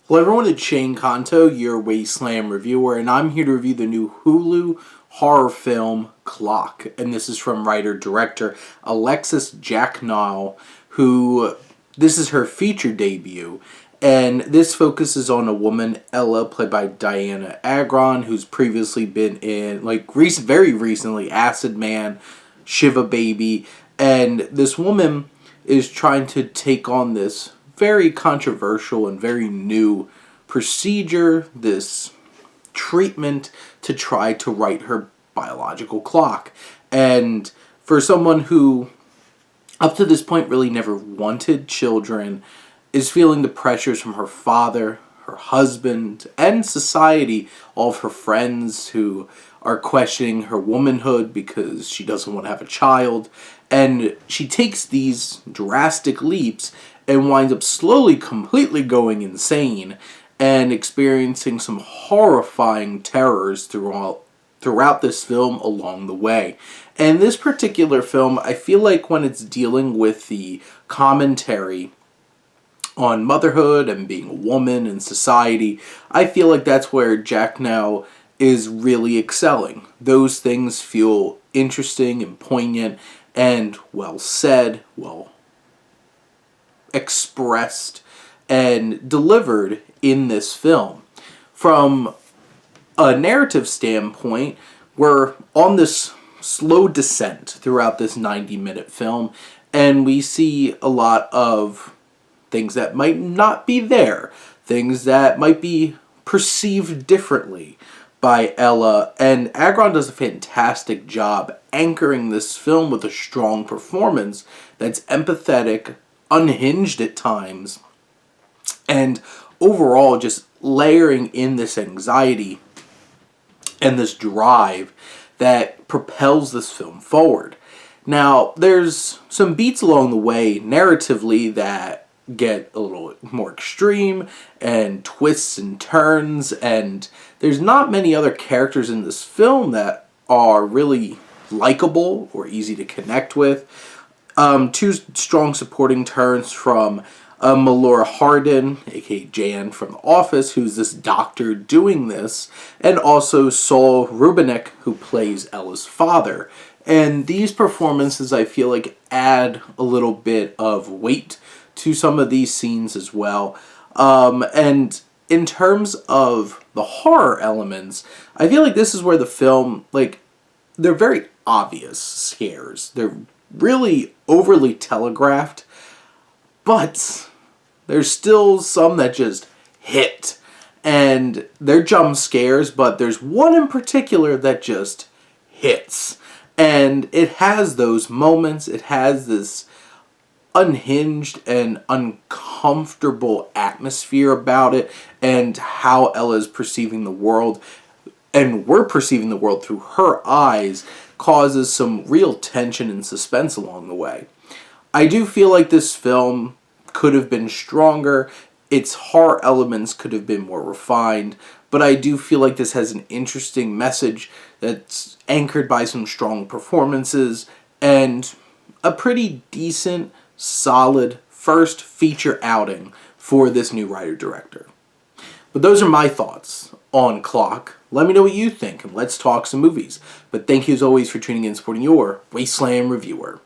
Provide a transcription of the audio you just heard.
Hello everyone, it's Shane Kanto, your Wasteland reviewer, and I'm here to review the new Hulu horror film, Clock. And this is from writer-director Alexis Jacknow, this is her feature debut. And this focuses on a woman, Ella, played by Diana Agron, who's previously been in, very recently, Acid Man, Shiva Baby. And this woman is trying to take on this very controversial and very new procedure, this treatment to try to right her biological clock. And for someone who, up to this point, really never wanted children, is feeling the pressures from her father, her husband, and society, all of her friends who are questioning her womanhood because she doesn't want to have a child. And she takes these drastic leaps and winds up slowly completely going insane and experiencing some horrifying terrors throughout this film along the way. And this particular film, I feel like when it's dealing with the commentary on motherhood and being a woman in society, I feel like that's where Jacknow is really excelling. Those things feel interesting and poignant and well said, well expressed, and delivered in this film. From a narrative standpoint, we're on this slow descent throughout this 90-minute film, and we see a lot of things that might not be there, things that might be perceived differently by Ella, and Agron does a fantastic job anchoring this film with a strong performance that's empathetic, unhinged at times, and overall just layering in this anxiety and this drive that propels this film forward. Now, there's some beats along the way narratively that get a little more extreme and twists and turns, and there's not many other characters in this film that are really likable or easy to connect with. Two strong supporting turns from Melora Hardin, aka Jan from The Office, who's this doctor doing this, and also Saul Rubinek, who plays Ella's father. And these performances, I feel like, add a little bit of weight to some of these scenes as well. And in terms of the horror elements, I feel like this is where the film, they're very obvious scares. They're really overly telegraphed, but there's still some that just hit. And they're jump scares, but there's one in particular that just hits. And it has those moments, it has this unhinged and uncomfortable atmosphere about it, and how Ella's perceiving the world, and we're perceiving the world through her eyes, causes some real tension and suspense along the way. I do feel like this film could have been stronger, its horror elements could have been more refined, but I do feel like this has an interesting message that's anchored by some strong performances and a pretty decent, solid first feature outing for this new writer-director. But those are my thoughts on Clock. Let me know what you think, and let's talk some movies. But thank you as always for tuning in and supporting your Wasteland reviewer.